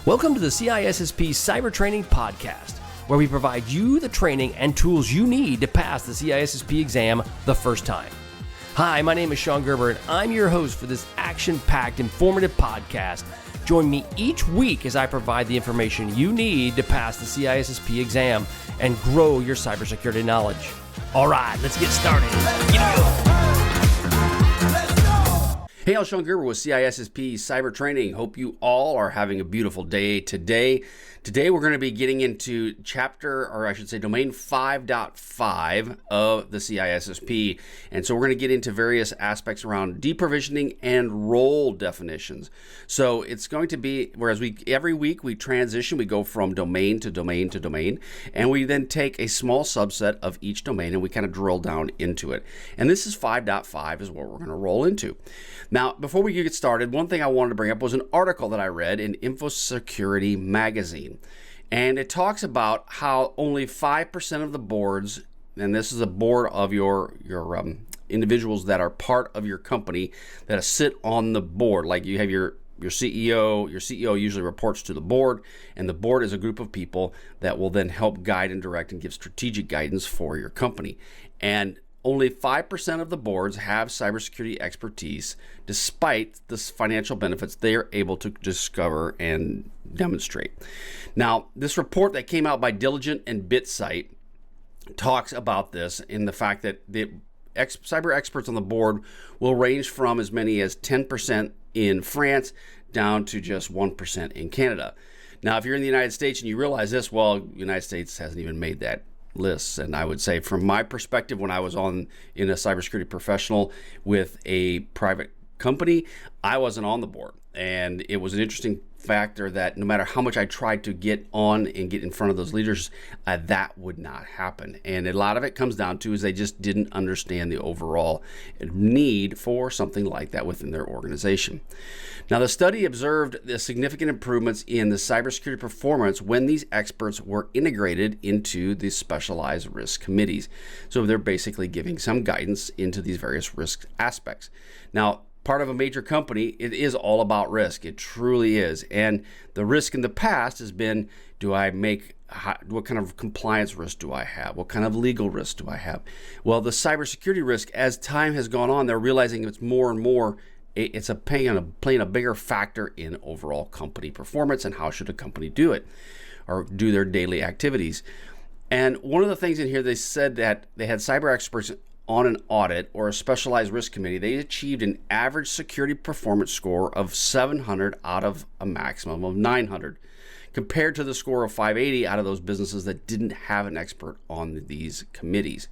Welcome to the CISSP Cyber Training Podcast, where we provide you the training and tools you need to pass the CISSP exam the first time. Hi, my name is Sean Gerber, and I'm your host for this action-packed, informative podcast. Join me each week as I provide the information you need to pass the CISSP exam and grow your cybersecurity knowledge. All right, let's get started. Hey, I'm Sean Gerber with CISSP Cyber Training. Hope you all are having a beautiful day today. Today we're going to be getting into domain 5.5 of the CISSP. And so we're going to get into various aspects around deprovisioning and role definitions. So it's going to be, whereas every week we transition, we go from domain to domain to domain, and we then take a small subset of each domain and we kind of drill down into it. And this is 5.5 is what we're going to roll into. Now, before we get started, one thing I wanted to bring up was an article that I read in InfoSecurity magazine. And it talks about how only 5% of the boards, and this is a board of your individuals that are part of your company that sit on the board. Like you have your CEO. Your CEO usually reports to the board, and the board is a group of people that will then help guide and direct and give strategic guidance for your company. And only 5% of the boards have cybersecurity expertise, despite the financial benefits they are able to discover and demonstrate. Now, this report that came out by Diligent and BitSight talks about this in the fact that the cyber experts on the board will range from as many as 10% in France down to just 1% in Canada. Now, if you're in the United States and you realize this, well, the United States hasn't even made that lists. And I would say from my perspective, when I was in a cybersecurity professional with a private company, I wasn't on the board. And it was an interesting factor that no matter how much I tried to get on and get in front of those leaders, that would not happen. And a lot of it comes down to is they just didn't understand the overall need for something like that within their organization. Now, the study observed the significant improvements in the cybersecurity performance when these experts were integrated into the specialized risk committees. So they're basically giving some guidance into these various risk aspects. Now, part of a major company, it is all about risk. It truly is. And the risk in the past has been, what kind of compliance risk do I have? What kind of legal risk do I have? Well, the cybersecurity risk, as time has gone on, they're realizing it's more and more, it's playing a bigger factor in overall company performance and how should a company do it or do their daily activities. And one of the things in here, they said that they had cyber experts on an audit or a specialized risk committee. They achieved an average security performance score of 700 out of a maximum of 900, compared to the score of 580 out of those businesses that didn't have an expert on these committees.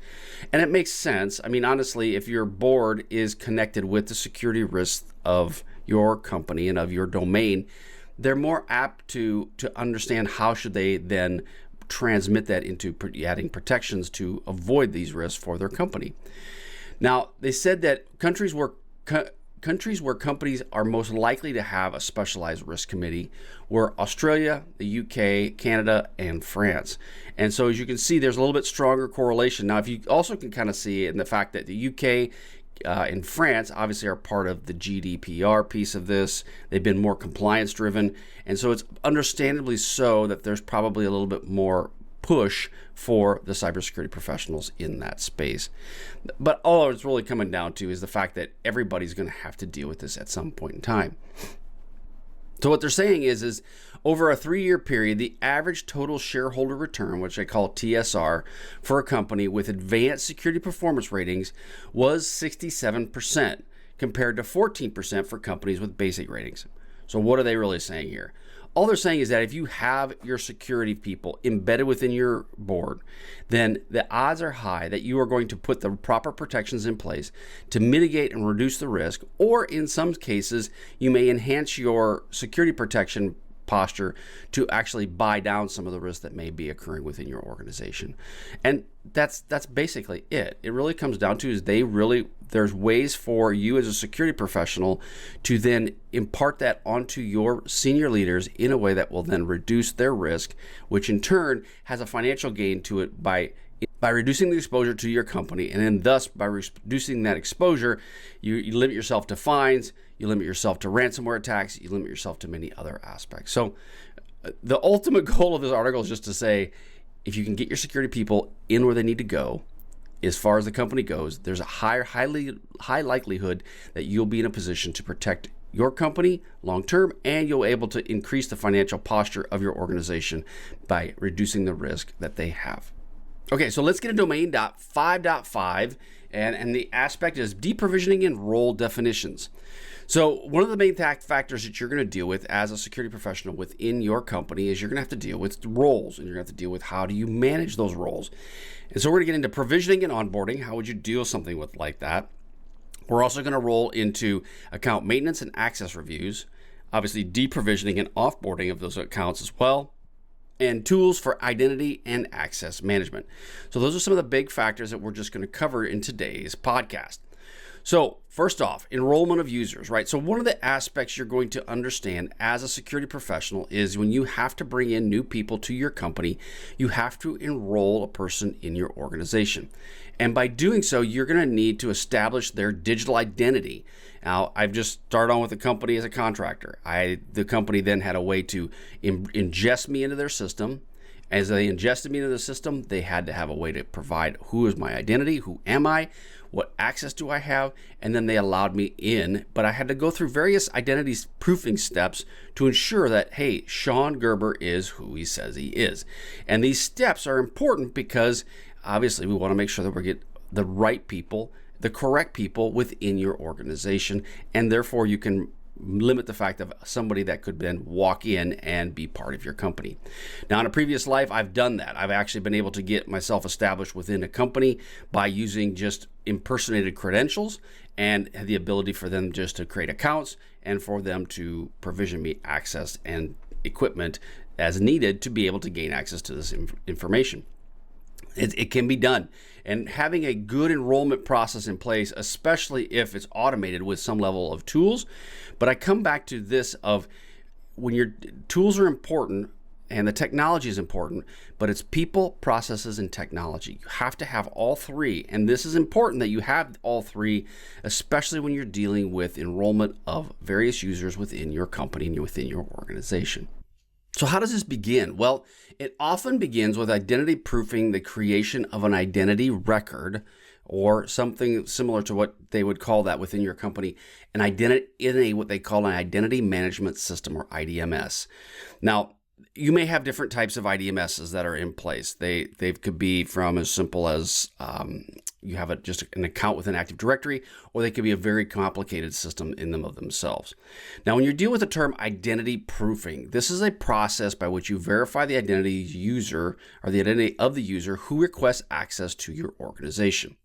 And it makes sense. I mean, honestly, if your board is connected with the security risks of your company and of your domain, they're more apt to understand how should they then transmit that into adding protections to avoid these risks for their company. Now, they said that countries where companies are most likely to have a specialized risk committee were Australia, the UK, Canada, and France. And so as you can see, there's a little bit stronger correlation. Now, if you also can kind of see it in the fact that the UK and France obviously are part of the GDPR piece of this. They've been more compliance driven. And so it's understandably so that there's probably a little bit more push for the cybersecurity professionals in that space. But all it's really coming down to is the fact that everybody's going to have to deal with this at some point in time. So what they're saying is over a 3-year period, the average total shareholder return, which I call TSR, for a company with advanced security performance ratings was 67%, compared to 14% for companies with basic ratings. So what are they really saying here? All they're saying is that if you have your security people embedded within your board, then the odds are high that you are going to put the proper protections in place to mitigate and reduce the risk, or in some cases, you may enhance your security protection posture to actually buy down some of the risks that may be occurring within your organization. And that's basically it. It really comes down to is there's ways for you as a security professional to then impart that onto your senior leaders in a way that will then reduce their risk, which in turn has a financial gain to it by reducing the exposure to your company. And then thus by reducing that exposure, you limit yourself to fines, you limit yourself to ransomware attacks, you limit yourself to many other aspects. So The ultimate goal of this article is just to say, if you can get your security people in where they need to go, as far as the company goes, there's a high likelihood that you'll be in a position to protect your company long term, and you'll be able to increase the financial posture of your organization by reducing the risk that they have. Okay, so let's get into domain 5.5, and the aspect is deprovisioning and role definitions. So one of the main factors that you're going to deal with as a security professional within your company is you're going to have to deal with roles, and you're going to have to deal with how do you manage those roles. And so we're going to get into provisioning and onboarding. How would you deal with something like that? We're also going to roll into account maintenance and access reviews, obviously deprovisioning and offboarding of those accounts as well, and tools for identity and access management. So those are some of the big factors that we're just going to cover in today's podcast. So first off, enrollment of users, right? So one of the aspects you're going to understand as a security professional is when you have to bring in new people to your company, you have to enroll a person in your organization. And by doing so, you're going to need to establish their digital identity. Now, I've just started on with the company as a contractor. The company then had a way to ingest me into their system. As they ingested me into the system, they had to have a way to provide who is my identity, who am I, what access do I have, and then they allowed me in. But I had to go through various identity proofing steps to ensure that, hey, Sean Gerber is who he says he is. And these steps are important because obviously we want to make sure that we get the right people, the correct people within your organization, and therefore you can limit the fact of somebody that could then walk in and be part of your company. Now, in a previous life, I've done that. I've actually been able to get myself established within a company by using just impersonated credentials and the ability for them just to create accounts and for them to provision me access and equipment as needed to be able to gain access to this information. It can be done. And having a good enrollment process in place, especially if it's automated with some level of tools. But I come back to this of when your tools are important and the technology is important, but it's people, processes, and technology. You have to have all three. And this is important that you have all three, especially when you're dealing with enrollment of various users within your company and within your organization. So how does this begin? Well, it often begins with identity proofing the creation of an identity record, or something similar to what they would call that within your company, what they call an identity management system, or IDMS. Now, you may have different types of IDMSs that are in place. They could be from as simple as you have just an account with an Active Directory, or they could be a very complicated system in them of themselves. Now, when you deal with the term identity proofing, this is a process by which you verify the identity user or the identity of the user who requests access to your organization.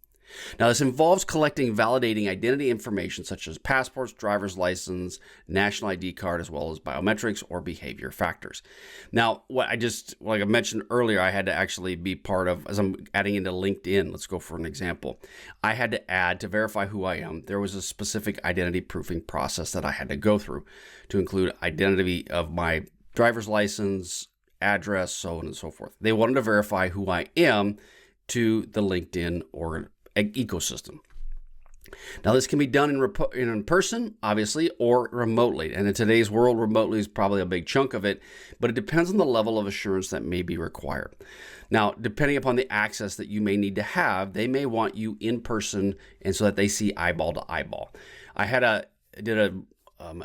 Now, this involves collecting validating identity information such as passports, driver's license, national ID card, as well as biometrics or behavior factors. Now, like I mentioned earlier, I had to actually be part of, as I'm adding into LinkedIn, let's go for an example. I had to add, to verify who I am, there was a specific identity proofing process that I had to go through to include identity of my driver's license, address, so on and so forth. They wanted to verify who I am to the LinkedIn or ecosystem. Now, this can be done in person, obviously, or remotely. And in today's world, remotely is probably a big chunk of it, but it depends on the level of assurance that may be required. Now, depending upon the access that you may need to have, they may want you in person and so that they see eyeball to eyeball. I did an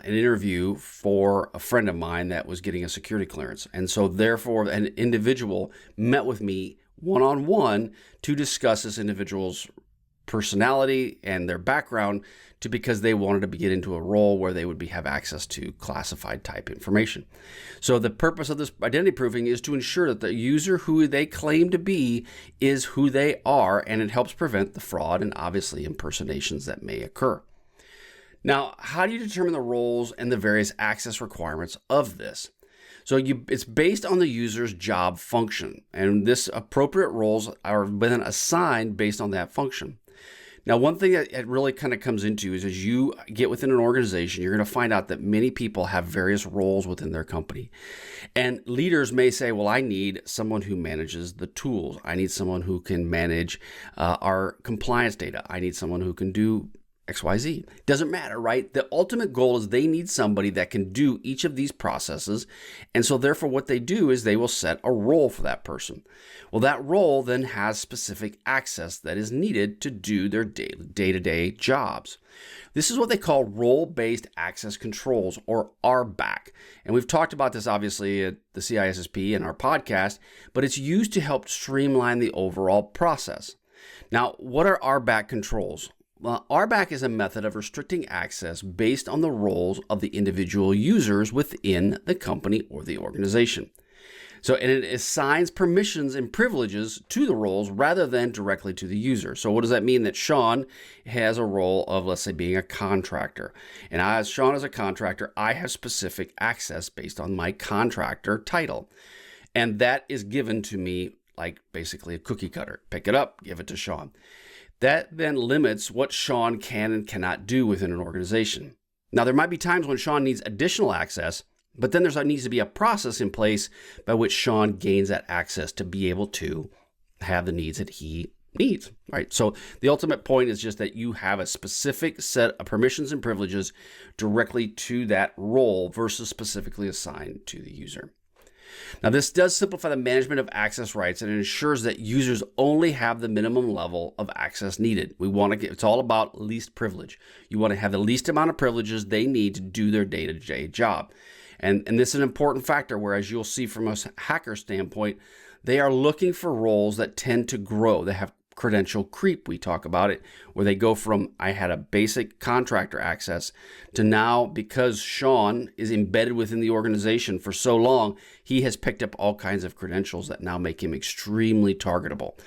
interview for a friend of mine that was getting a security clearance. And so therefore, an individual met with me one-on-one to discuss this individual's personality and their background because they wanted to get into a role where they would have access to classified type information. So the purpose of this identity proofing is to ensure that the user who they claim to be is who they are, and it helps prevent the fraud and obviously impersonations that may occur. Now, how do you determine the roles and the various access requirements of this? So it's based on the user's job function, and this appropriate roles are then assigned based on that function. Now, one thing that it really kind of comes into is as you get within an organization, you're going to find out that many people have various roles within their company. And leaders may say, well, I need someone who manages the tools. I need someone who can manage our compliance data. I need someone who can do XYZ. Doesn't matter, right? The ultimate goal is they need somebody that can do each of these processes. And so therefore what they do is they will set a role for that person. Well, that role then has specific access that is needed to do their day-to-day jobs. This is what they call role-based access controls, or RBAC. And we've talked about this obviously at the CISSP in our podcast, but it's used to help streamline the overall process. Now, what are RBAC controls? Well, RBAC is a method of restricting access based on the roles of the individual users within the company or the organization. And it assigns permissions and privileges to the roles rather than directly to the user. So what does that mean? That Sean has a role of, let's say, being a contractor. And as Sean is a contractor, I have specific access based on my contractor title. And that is given to me like basically a cookie cutter. Pick it up, give it to Sean. That then limits what Sean can and cannot do within an organization. Now, there might be times when Sean needs additional access, but then there needs to be a process in place by which Sean gains that access to be able to have the needs that he needs, right? So the ultimate point is just that you have a specific set of permissions and privileges directly to that role versus specifically assigned to the user. Now, this does simplify the management of access rights, and it ensures that users only have the minimum level of access needed. It's all about least privilege. You want to have the least amount of privileges they need to do their day-to-day job. And this is an important factor, whereas you'll see from a hacker standpoint, they are looking for roles that tend to grow. They have credential creep, we talk about it, where they go from, I had a basic contractor access, to now, because Sean is embedded within the organization for so long, he has picked up all kinds of credentials that now make him extremely targetable.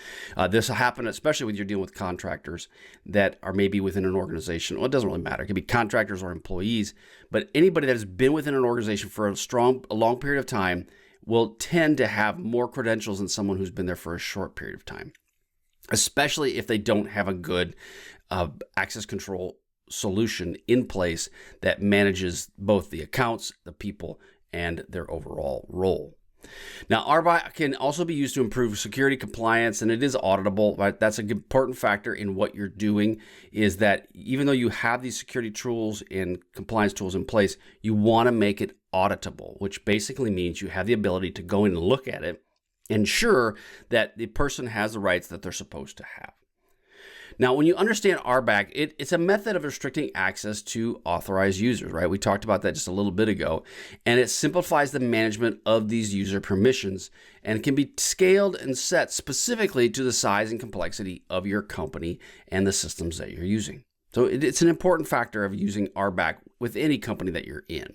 This will happen especially when you're dealing with contractors that are maybe within an organization. Well, it doesn't really matter. It could be contractors or employees, but anybody that has been within an organization for a long period of time will tend to have more credentials than someone who's been there for a short period of time, especially if they don't have a good access control solution in place that manages both the accounts, the people, and their overall role. Now, RBAC can also be used to improve security compliance, and it is auditable. Right? That's an important factor in what you're doing, is that even though you have these security tools and compliance tools in place, you want to make it auditable, which basically means you have the ability to go in and look at it, ensure that the person has the rights that they're supposed to have. Now, when you understand RBAC, it's a method of restricting access to authorized users, right? We talked about that just a little bit ago, and it simplifies the management of these user permissions and can be scaled and set specifically to the size and complexity of your company and the systems that you're using. So it's an important factor of using RBAC with any company that you're in.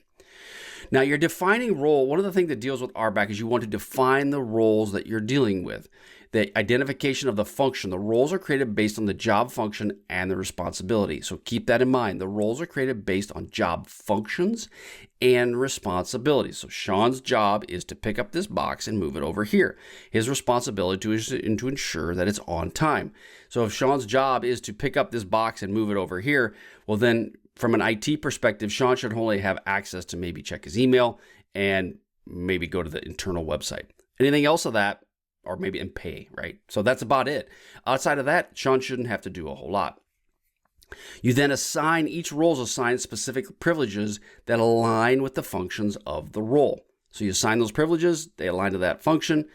Now, you're defining role. One of the things that deals with RBAC is you want to define the roles that you're dealing with. The identification of the function. The roles are created based on the job function and the responsibility. So keep that in mind. The roles are created based on job functions and responsibilities. So Sean's job is to pick up this box and move it over here. His responsibility is to ensure that it's on time. So if Sean's job is to pick up this box and move it over here, well then, from an IT perspective, Sean should only have access to maybe check his email and maybe go to the internal website. Anything else of that, or maybe and pay, right? So that's about it. Outside of that, Sean shouldn't have to do a whole lot. You then assign, each role is assigned specific privileges that align with the functions of the role. So you assign those privileges, they align to that function.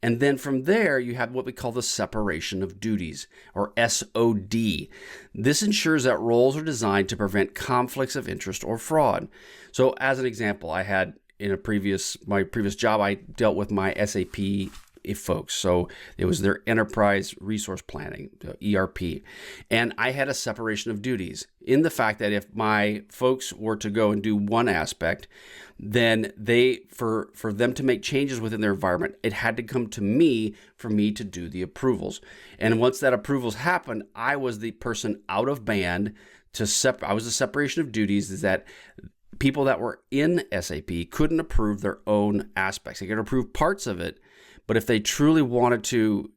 And then from there, you have what we call the separation of duties, or SOD. This ensures that roles are designed to prevent conflicts of interest or fraud. So as an example, I had in my previous job, I dealt with my SAP folks. So it was their enterprise resource planning, ERP. And I had a separation of duties in the fact that if my folks were to go and do one aspect, then for them to make changes within their environment, it had to come to me for me to do the approvals. And once that approvals happened, I was the person out of band I was the separation of duties, is that people that were in SAP couldn't approve their own aspects. They could approve parts of it, but if they truly wanted to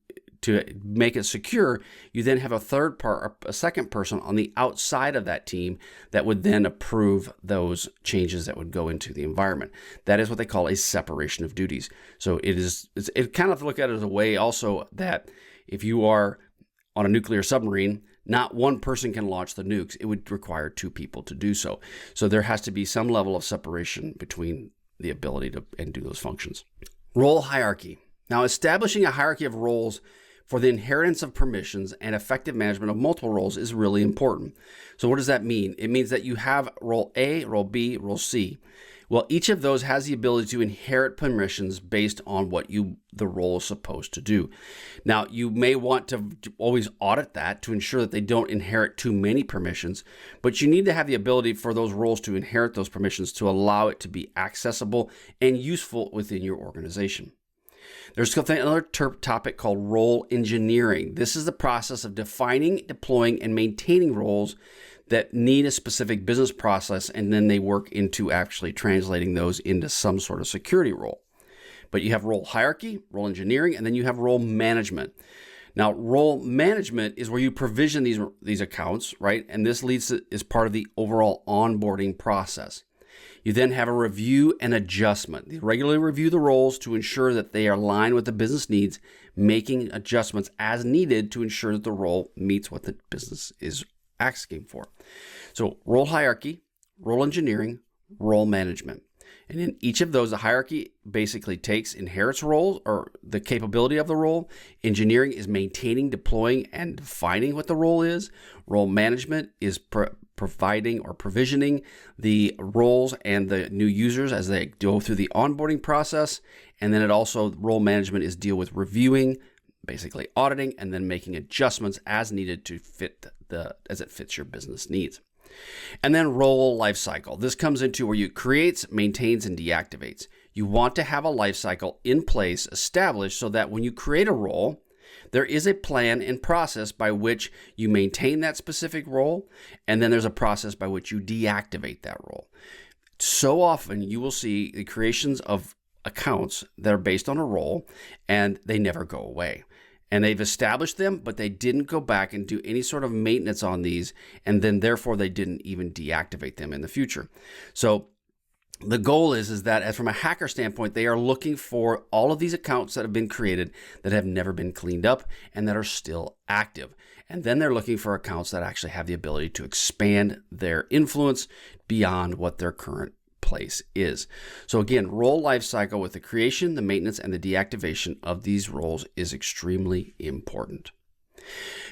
make it secure, you then have a second person on the outside of that team that would then approve those changes that would go into the environment. That is what they call a separation of duties. So it kind of look at it as a way also that if you are on a nuclear submarine, not one person can launch the nukes. It would require two people to do so. So there has to be some level of separation between the ability to and do those functions. Role hierarchy. Now, establishing a hierarchy of roles for the inheritance of permissions and effective management of multiple roles is really important. So what does that mean? It means that you have role A, role B, role C. Well, each of those has the ability to inherit permissions based on what the role is supposed to do. Now, you may want to always audit that to ensure that they don't inherit too many permissions, but you need to have the ability for those roles to inherit those permissions to allow it to be accessible and useful within your organization. There's another topic called role engineering. This is the process of defining, deploying, and maintaining roles that need a specific business process, and then they work into actually translating those into some sort of security role. But you have role hierarchy, role engineering, and then you have role management. Now, role management is where you provision these accounts, right? And this is part of the overall onboarding process. You then have a review and adjustment. You regularly review the roles to ensure that they are aligned with the business needs, making adjustments as needed to ensure that the role meets what the business is asking for. So role hierarchy, role engineering, role management. And in each of those, the hierarchy basically inherits roles or the capability of the role. Engineering is maintaining, deploying, and defining what the role is. Role management is providing or provisioning the roles and the new users as they go through the onboarding process. And then role management is deal with reviewing, basically auditing, and then making adjustments as needed to as it fits your business needs. And then role lifecycle. This comes into where you creates, maintains, and deactivates. You want to have a lifecycle in place established so that when you create a role, there is a plan and process by which you maintain that specific role, and then there's a process by which you deactivate that role. So often you will see the creations of accounts that are based on a role, and they never go away. And they've established them, but they didn't go back and do any sort of maintenance on these, and then therefore they didn't even deactivate them in the future. So the goal is that as from a hacker standpoint, they are looking for all of these accounts that have been created that have never been cleaned up and that are still active. And then they're looking for accounts that actually have the ability to expand their influence beyond what their current place is. So again, role lifecycle with the creation, the maintenance, and the deactivation of these roles is extremely important.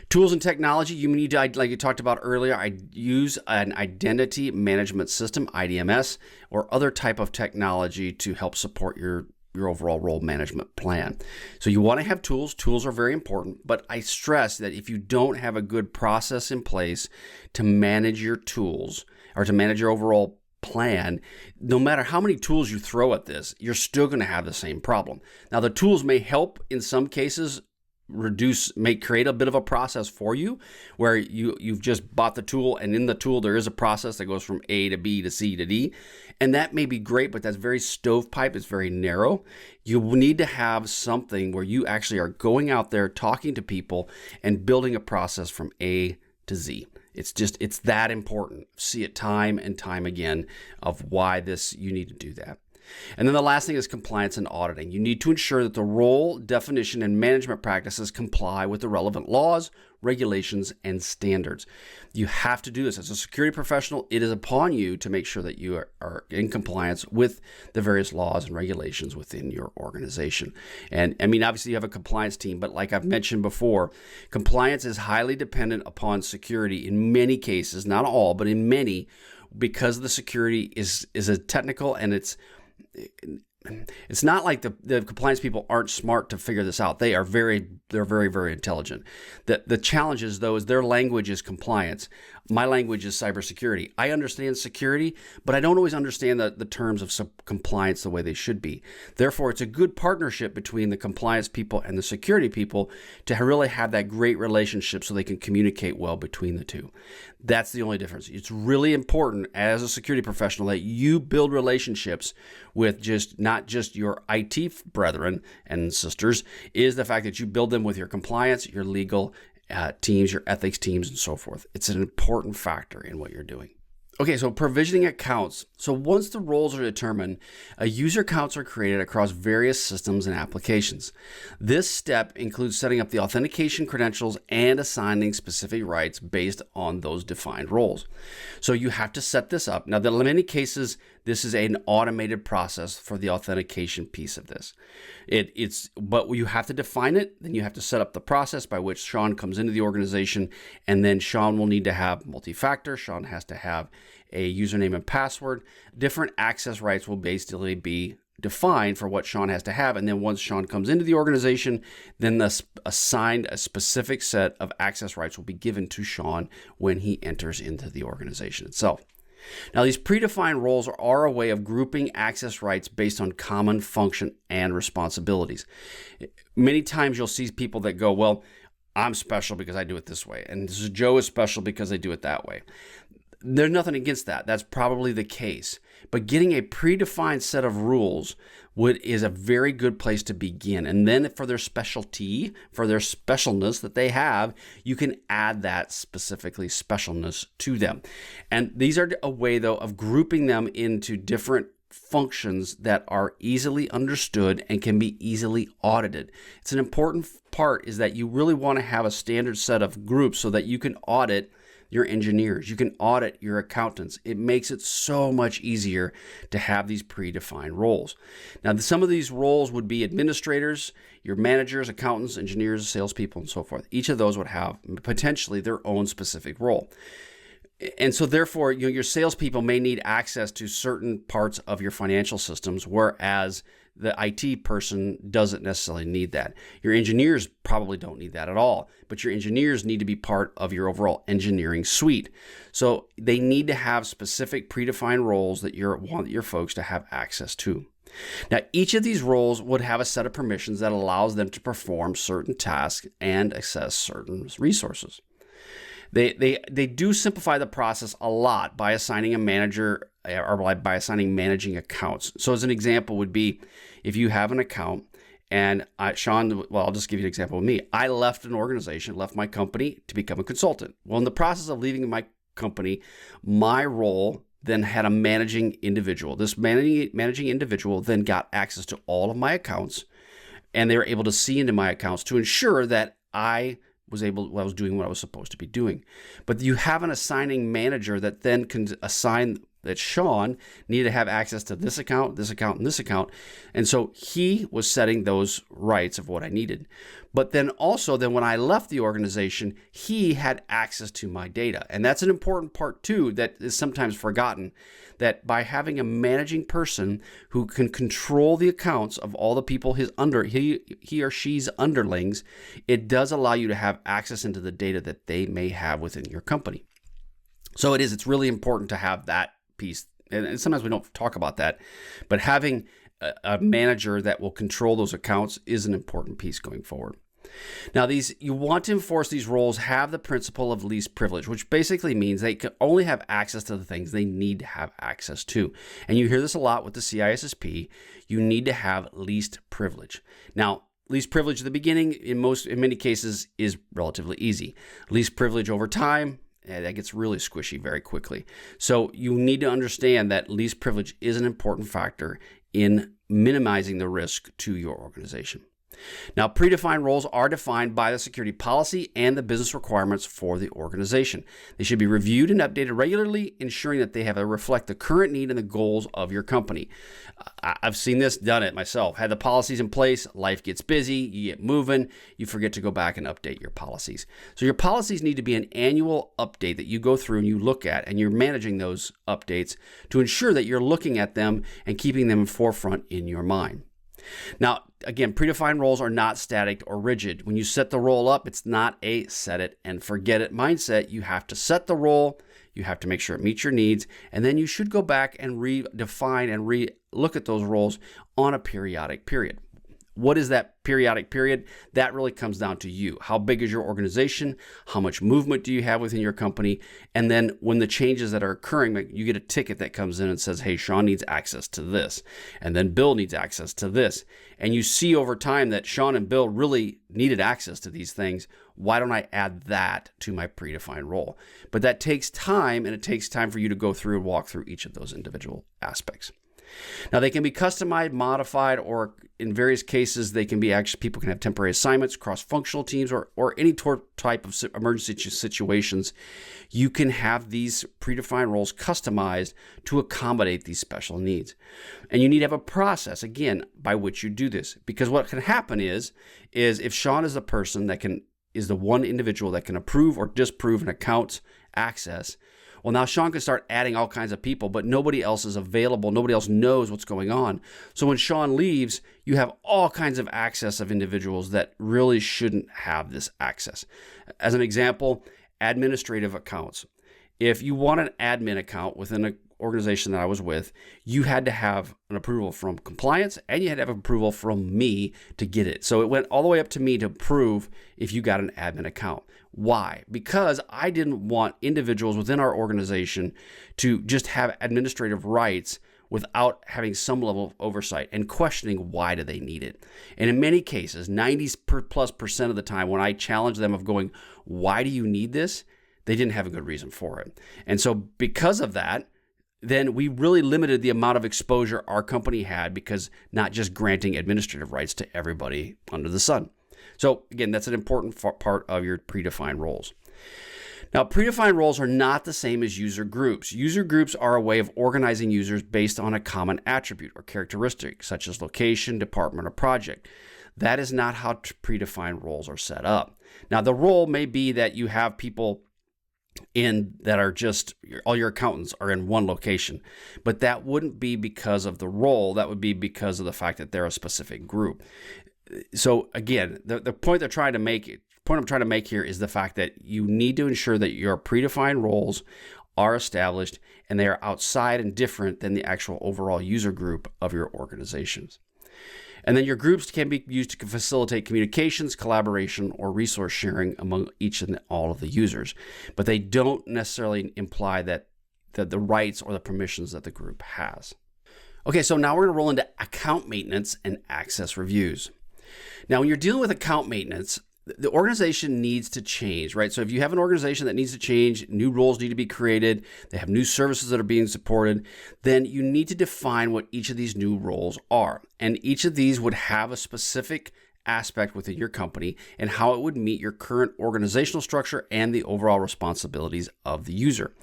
Tools and technology, you need to, like you talked about earlier, I use an identity management system, IDMS, or other type of technology to help support your overall role management plan. So you want to have tools. Tools are very important, but I stress that if you don't have a good process in place to manage your tools or to manage your overall plan, no matter how many tools you throw at this, you're still going to have the same problem. Now, the tools may help in some cases create a bit of a process for you where you've just bought the tool, and in the tool there is a process that goes from A to B to C to D, and that may be great, but that's very stovepipe. It's very narrow. You need to have something where you actually are going out there talking to people and building a process from A to Z. It's that important. See it time and time again of why you need to do that. And then the last thing is compliance and auditing. You need to ensure that the role, definition, and management practices comply with the relevant laws, regulations, and standards. You have to do this. As a security professional, it is upon you to make sure that you are in compliance with the various laws and regulations within your organization. And I mean, obviously you have a compliance team, but like I've mentioned before, compliance is highly dependent upon security in many cases, not all, but in many, because the security is a technical, and it's not like the compliance people aren't smart to figure this out. They're very, very intelligent. The challenge is, though, is their language is compliance. My language is cybersecurity. I understand security, but I don't always understand the terms of compliance the way they should be. Therefore, it's a good partnership between the compliance people and the security people to really have that great relationship so they can communicate well between the two. That's the only difference. It's really important as a security professional that you build relationships with not just your IT brethren and sisters, is the fact that you build them with your compliance, your legal teams, your ethics teams, and so forth. It's an important factor in what you're doing. Okay, so provisioning accounts. So once the roles are determined, user accounts are created across various systems and applications. This step includes setting up the authentication credentials and assigning specific rights based on those defined roles. So you have to set this up. Now, in many cases, this is an automated process for the authentication piece of this. But you have to define it, then you have to set up the process by which Sean comes into the organization, and then Sean will need to have multi-factor. Sean has to have a username and password. Different access rights will basically be defined for what Sean has to have. And then once Sean comes into the organization, then assigned a specific set of access rights will be given to Sean when he enters into the organization itself. Now, these predefined roles are a way of grouping access rights based on common function and responsibilities. Many times you'll see people that go, well, I'm special because I do it this way, and Joe is special because they do it that way. There's nothing against that. That's probably the case. But getting a predefined set of rules is a very good place to begin. And then for their specialty, for their specialness that they have, you can add that specifically specialness to them. And these are a way, though, of grouping them into different functions that are easily understood and can be easily audited. It's an important part is that you really want to have a standard set of groups so that you can audit your engineers, you can audit your accountants. It makes it so much easier to have these predefined roles. Now, some of these roles would be administrators, your managers, accountants, engineers, salespeople, and so forth. Each of those would have potentially their own specific role. And so therefore, your salespeople may need access to certain parts of your financial systems, whereas the IT person doesn't necessarily need that. Your engineers probably don't need that at all, but your engineers need to be part of your overall engineering suite. So they need to have specific predefined roles that you want your folks to have access to. Now, each of these roles would have a set of permissions that allows them to perform certain tasks and access certain resources. They do simplify the process a lot by assigning a manager or by assigning managing accounts. So as an example would be if you have an account and Sean, well, I'll just give you an example of me. I left an organization, left my company to become a consultant. Well, in the process of leaving my company, my role then had a managing individual. This managing individual then got access to all of my accounts, and they were able to see into my accounts to ensure that I was doing what I was supposed to be doing. But you have an assigning manager that then can assign that Sean needed to have access to this account, this account, and this account. And so he was setting those rights of what I needed. But then also when I left the organization, he had access to my data. And that's an important part too that is sometimes forgotten, that by having a managing person who can control the accounts of all the people he or she's underlings, it does allow you to have access into the data that they may have within your company. So it's really important to have that piece. And sometimes we don't talk about that, but having a manager that will control those accounts is an important piece going forward. Now, you want to enforce these roles have the principle of least privilege, which basically means they can only have access to the things they need to have access to. And you hear this a lot with the CISSP. You need to have least privilege. Now, least privilege at the beginning, in many cases, is relatively easy. Least privilege over time, that gets really squishy very quickly. So you need to understand that least privilege is an important factor in minimizing the risk to your organization. Now, predefined roles are defined by the security policy and the business requirements for the organization. They should be reviewed and updated regularly, ensuring that they reflect the current need and the goals of your company. I've seen this, done it myself. Had the policies in place, life gets busy, you get moving, you forget to go back and update your policies. So your policies need to be an annual update that you go through and you look at, and you're managing those updates to ensure that you're looking at them and keeping them forefront in your mind. Now, again, predefined roles are not static or rigid. When you set the role up, it's not a set it and forget it mindset. You have to set the role, you have to make sure it meets your needs, and then you should go back and redefine and look at those roles on a periodic period. what is that periodic period? That really comes down to you. How big is your organization? How much movement do you have within your company? And then when the changes that are occurring, you get a ticket that comes in and says, hey, Sean needs access to this. And then Bill needs access to this. And you see over time that Sean and Bill really needed access to these things. Why don't I add that to my predefined role? But that takes time, and it takes time for you to go through and walk through each of those individual aspects. Now, they can be customized, modified, or in various cases, they can be actually, people can have temporary assignments, cross-functional teams, or any type of emergency situations. You can have these predefined roles customized to accommodate these special needs. And you need to have a process, again, by which you do this. Because what can happen is if Sean is the person that is the one individual that can approve or disapprove an account's access, well, now Sean can start adding all kinds of people, but nobody else is available. Nobody else knows what's going on. So when Sean leaves, you have all kinds of access of individuals that really shouldn't have this access. As an example, administrative accounts. If you want an admin account within an organization that I was with, you had to have an approval from compliance and you had to have approval from me to get it. So it went all the way up to me to approve if you got an admin account. Why? Because I didn't want individuals within our organization to just have administrative rights without having some level of oversight and questioning why do they need it. And in many cases, 90+% of the time when I challenge them of going, why do you need this? They didn't have a good reason for it. And so because of that, then we really limited the amount of exposure our company had, because not just granting administrative rights to everybody under the sun. So again, that's an important part of your predefined roles. Now, predefined roles are not the same as user groups. User groups are a way of organizing users based on a common attribute or characteristic, such as location, department, or project. That is not how predefined roles are set up. Now, the role may be that you have people in that are just, all your accountants are in one location, but that wouldn't be because of the role. That would be because of the fact that they're a specific group. So again, the point I'm trying to make here is the fact that you need to ensure that your predefined roles are established and they are outside and different than the actual overall user group of your organizations. And then your groups can be used to facilitate communications, collaboration, or resource sharing among each and all of the users. But they don't necessarily imply that the rights or the permissions that the group has. Okay, so now we're going to roll into account maintenance and access reviews. Now, when you're dealing with account maintenance, the organization needs to change, right? So if you have an organization that needs to change, new roles need to be created, they have new services that are being supported, then you need to define what each of these new roles are. And each of these would have a specific aspect within your company and how it would meet your current organizational structure and the overall responsibilities of the user.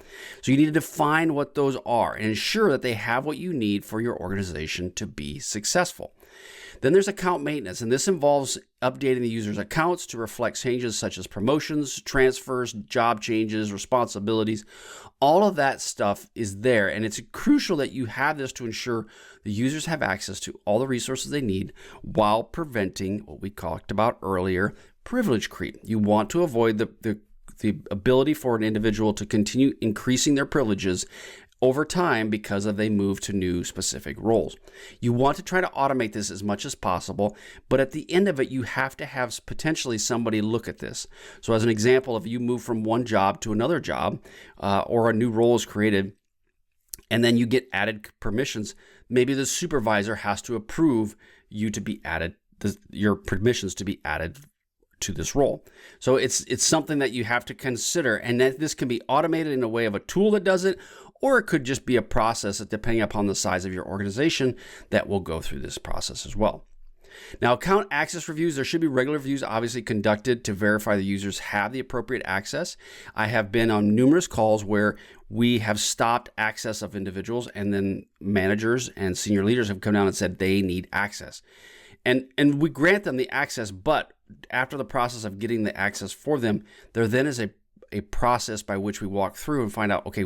So you need to define what those are and ensure that they have what you need for your organization to be successful. Then there's account maintenance, and this involves updating the user's accounts to reflect changes such as promotions, transfers, job changes, responsibilities. All of that stuff is there, and it's crucial that you have this to ensure the users have access to all the resources they need while preventing what we talked about earlier, privilege creep. You want to avoid the ability for an individual to continue increasing their privileges over time because they move to new specific roles. You want to try to automate this as much as possible, but at the end of it, you have to have potentially somebody look at this. So as an example, if you move from one job to another job or a new role is created, and then you get added permissions, maybe the supervisor has to approve you to be added, your permissions to be added to this role. So it's something that you have to consider, and that this can be automated in a way of a tool that does it, or it could just be a process that, depending upon the size of your organization, that will go through this process as well. Now, account access reviews, there should be regular reviews obviously conducted to verify the users have the appropriate access. I have been on numerous calls where we have stopped access of individuals, and then managers and senior leaders have come down and said they need access. And we grant them the access, but after the process of getting the access for them, there then is a process by which we walk through and find out, okay,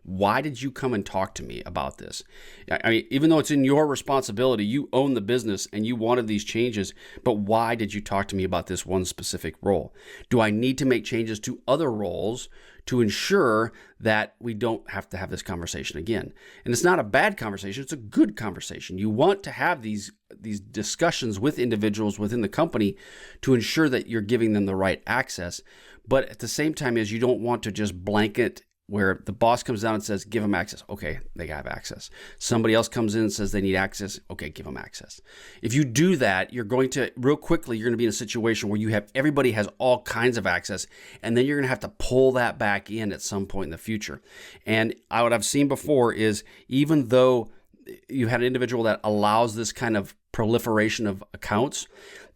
Why did you come and talk to me about this? I mean, even though it's in your responsibility, you own the business and you wanted these changes, but why did you talk to me about this one specific role? Do I need to make changes to other roles to ensure that we don't have to have this conversation again? And it's not a bad conversation, it's a good conversation. You want to have these discussions with individuals within the company to ensure that you're giving them the right access. But at the same time, is you don't want to just blanket where the boss comes down and says, give them access. Okay, they have access. Somebody else comes in and says they need access. Okay, give them access. If you do that, you're going to, real quickly, you're going to be in a situation where you have, everybody has all kinds of access, and then you're going to have to pull that back in at some point in the future. And what I've seen before is, even though you had an individual that allows this kind of proliferation of accounts,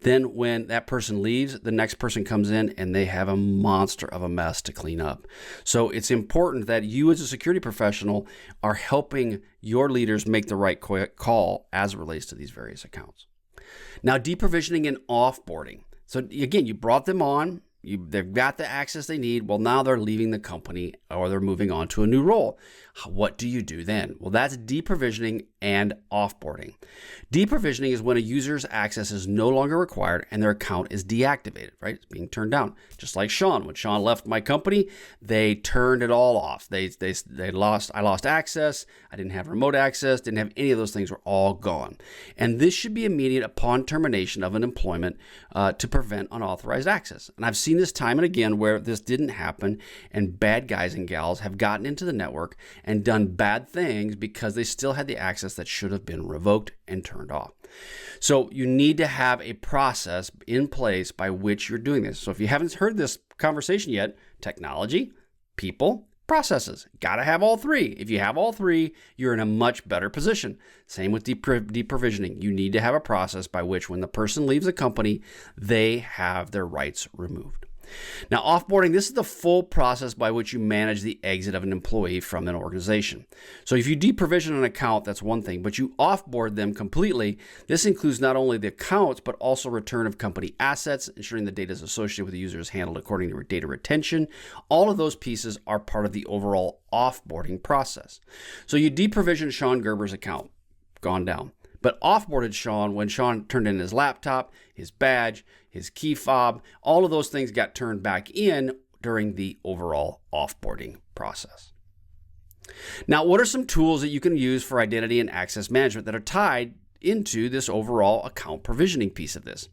then when that person leaves, the next person comes in and they have a monster of a mess to clean up. So it's important that you as a security professional are helping your leaders make the right call as it relates to these various accounts. Now, deprovisioning and offboarding. So again, you brought them on. They've got the access they need. Well, now they're leaving the company or they're moving on to a new role. What do you do then? Well, that's deprovisioning and offboarding. Deprovisioning is when a user's access is no longer required and their account is deactivated, right? It's being turned down. Just like Sean. When Sean left my company, they turned it all off. I lost access. I didn't have remote access, didn't have any of those things, were all gone. And this should be immediate upon termination of an employment to prevent unauthorized access. And I've seen this time and again where this didn't happen and bad guys and gals have gotten into the network and done bad things because they still had the access that should have been revoked and turned off. So you need to have a process in place by which you're doing this. So if you haven't heard this conversation yet, technology, people, processes. Got to have all three. If you have all three, you're in a much better position. Same with deprovisioning. You need to have a process by which when the person leaves the company, they have their rights removed. Now, offboarding, this is the full process by which you manage the exit of an employee from an organization. So if you deprovision an account, that's one thing, but you offboard them completely. This includes not only the accounts, but also return of company assets, ensuring the data associated with the user is handled according to data retention. All of those pieces are part of the overall offboarding process. So you deprovision Sean Gerber's account, gone down. But offboarded Sean when Sean turned in his laptop, his badge, his key fob, all of those things got turned back in during the overall offboarding process. Now, what are some tools that you can use for identity and access management that are tied into this overall account provisioning piece of this?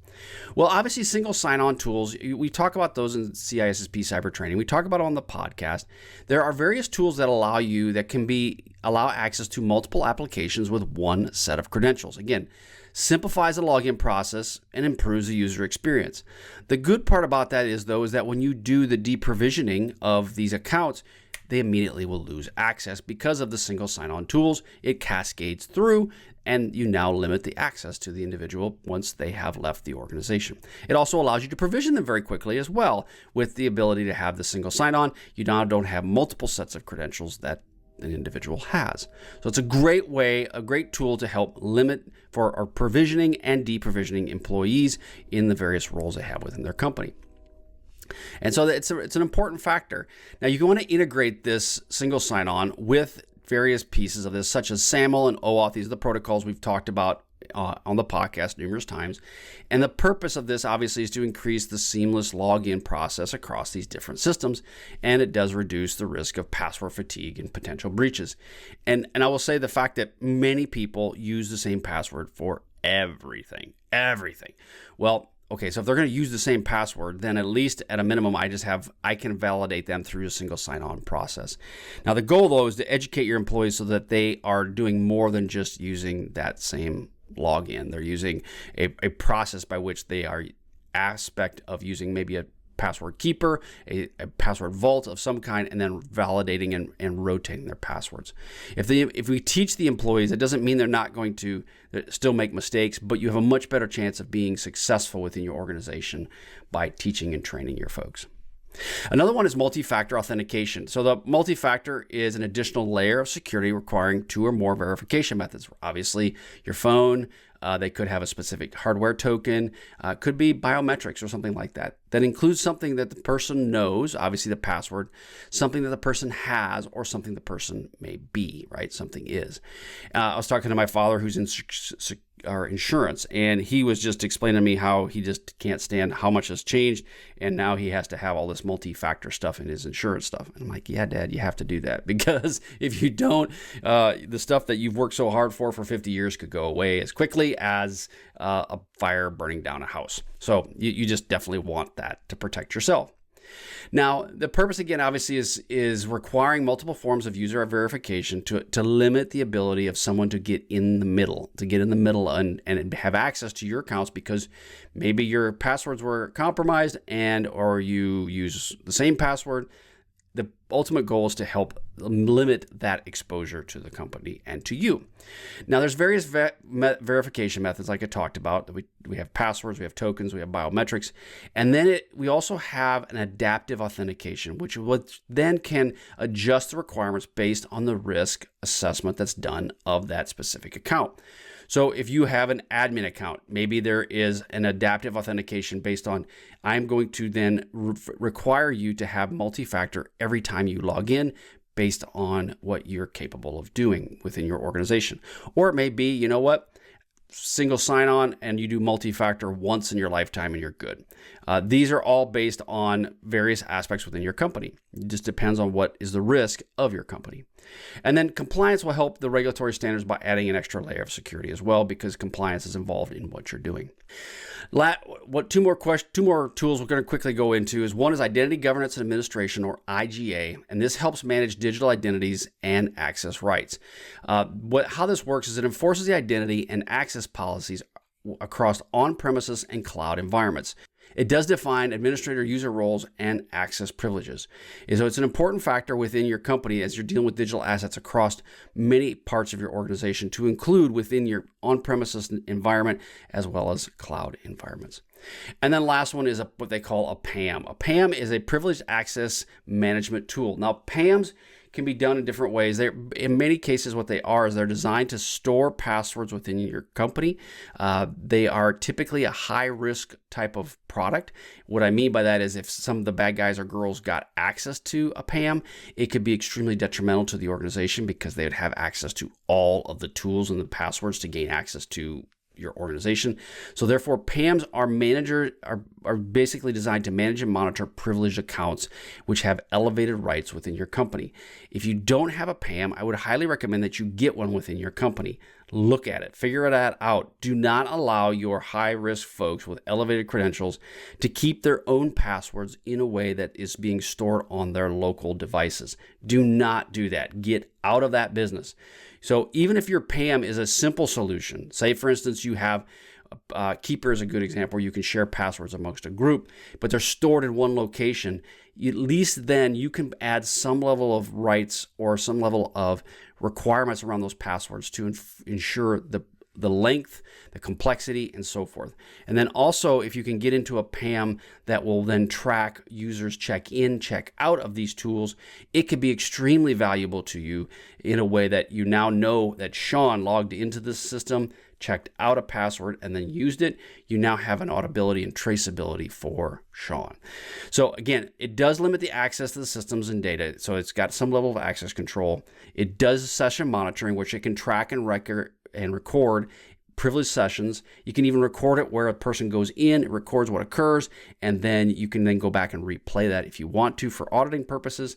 Well, obviously, single sign-on tools, we talk about those in CISSP Cyber Training. We talk about it on the podcast. There are various tools that allow access to multiple applications with one set of credentials. Again, simplifies the login process and improves the user experience. The good part about that is that when you do the deprovisioning of these accounts, they immediately will lose access because of the single sign-on tools. It cascades through, and you now limit the access to the individual once they have left the organization. It also allows you to provision them very quickly as well. With the ability to have the single sign-on, you now don't have multiple sets of credentials that an individual has. So it's a great way, a great tool to help limit for our provisioning and deprovisioning employees in the various roles they have within their company. And so it's an important factor. Now, you want to integrate this single sign-on with various pieces of this, such as SAML and OAuth. These are the protocols we've talked about on the podcast numerous times. And the purpose of this, obviously, is to increase the seamless login process across these different systems. And it does reduce the risk of password fatigue and potential breaches. And I will say the fact that many people use the same password for everything. Well, okay, so if they're going to use the same password, then at least at a minimum, I can validate them through a single sign-on process. Now, the goal, though, is to educate your employees so that they are doing more than just using that same login. They're using a process by which they are aspect of using maybe a password keeper, a password vault of some kind, and then validating and rotating their passwords. If we teach the employees, it doesn't mean they're not going to still make mistakes, but you have a much better chance of being successful within your organization by teaching and training your folks. Another one is multi-factor authentication. So the multi-factor is an additional layer of security requiring 2 or more verification methods. Obviously, your phone, They could have a specific hardware token, could be biometrics or something like that. That includes something that the person knows, obviously the password, something that the person has, or something the person may be, right? Something is. I was talking to my father who's in our insurance, and he was just explaining to me how he just can't stand how much has changed, and now he has to have all this multi-factor stuff in his insurance stuff. And I'm like, yeah, Dad, you have to do that, because if you don't, the stuff that you've worked so hard for 50 years could go away as quickly as a fire burning down a house. So you just definitely want that to protect yourself. Now, the purpose, again, obviously is requiring multiple forms of user verification to limit the ability of someone to get in the middle, and have access to your accounts, because maybe your passwords were compromised or you use the same password. The ultimate goal is to help limit that exposure to the company and to you. Now, there's various verification methods, like I talked about. We have passwords, we have tokens, we have biometrics, and then we also have an adaptive authentication, which then can adjust the requirements based on the risk assessment that's done of that specific account. So if you have an admin account, maybe there is an adaptive authentication based on, I'm going to then require you to have multi-factor every time you log in, based on what you're capable of doing within your organization. Or it may be, you know what, single sign-on, and you do multi-factor once in your lifetime and you're good. These are all based on various aspects within your company. It just depends on what is the risk of your company. And then compliance will help the regulatory standards by adding an extra layer of security as well, because compliance is involved in what you're doing. Two more tools we're going to quickly go into is, one is Identity Governance and Administration, or IGA, and this helps manage digital identities and access rights. How this works is it enforces the identity and access policies across on-premises and cloud environments. It does define administrator user roles and access privileges. So it's an important factor within your company as you're dealing with digital assets across many parts of your organization, to include within your on-premises environment as well as cloud environments. And then last one is what they call a PAM. A PAM is a privileged access management tool. Now, PAMs can be done in different ways. In many cases, what they are is they're designed to store passwords within your company. They are typically a high-risk type of product. What I mean by that is, if some of the bad guys or girls got access to a PAM, it could be extremely detrimental to the organization, because they would have access to all of the tools and the passwords to gain access to your organization. So therefore, PAMs are basically designed to manage and monitor privileged accounts which have elevated rights within your company. If you don't have a PAM, I would highly recommend that you get one within your company. Look at it, figure it out. Do not allow your high-risk folks with elevated credentials to keep their own passwords in a way that is being stored on their local devices. Do not do that. Get out of that business. So even if your PAM is a simple solution, say for instance you have Keeper is a good example, where you can share passwords amongst a group, but they're stored in one location. At least then you can add some level of rights or some level of requirements around those passwords to ensure the length, the complexity, and so forth. And then also, if you can get into a PAM that will then track users check in, check out of these tools, it could be extremely valuable to you in a way that you now know that Sean logged into this system, checked out a password, and then used it. You now have an auditability and traceability for Sean. So again, it does limit the access to the systems and data. So it's got some level of access control. It does session monitoring, which it can track and record privileged sessions. You can even record it where a person goes in, it records what occurs, and then you can then go back and replay that if you want to for auditing purposes.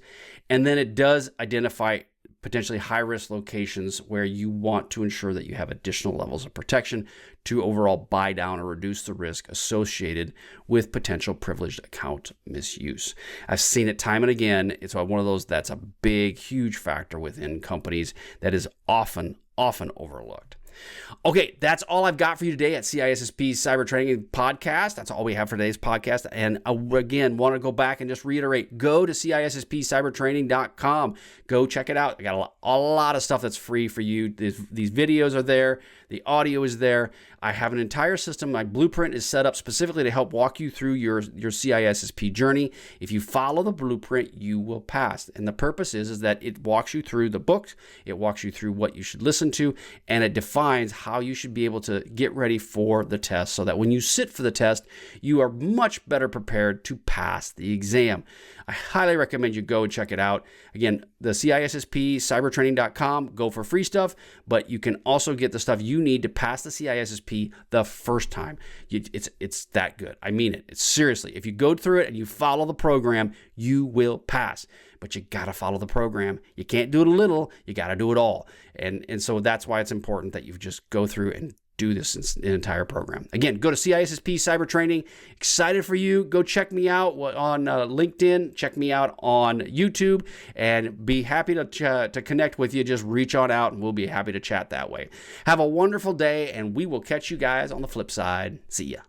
And then it does identify potentially high-risk locations where you want to ensure that you have additional levels of protection to overall buy down or reduce the risk associated with potential privileged account misuse. I've seen it time and again. It's one of those that's a big, huge factor within companies that is often overlooked. Okay, that's all I've got for you today at CISSP Cyber Training Podcast. That's all we have for today's podcast. And again, want to go back and just reiterate, go to CISSPcybertraining.com. Go check it out. I got a lot of stuff that's free for you. These videos are there. The audio is there. I have an entire system. My blueprint is set up specifically to help walk you through your CISSP journey. If you follow the blueprint, you will pass. And the purpose is that it walks you through the book, it walks you through what you should listen to, and it defines how you should be able to get ready for the test so that when you sit for the test, you are much better prepared to pass the exam. I highly recommend you go and check it out. Again, the CISSP cybertraining.com, go for free stuff, but you can also get the stuff you need to pass the CISSP the first time. It's that good. I mean it. It's seriously. If you go through it and you follow the program, you will pass. But you got to follow the program. You can't do it a little. You got to do it all. And so that's why it's important that you just go through and do this entire program. Again, go to CISSP Cyber Training. Excited for you. Go check me out on LinkedIn. Check me out on YouTube, and be happy to connect with you. Just reach on out, and we'll be happy to chat that way. Have a wonderful day, and we will catch you guys on the flip side. See ya.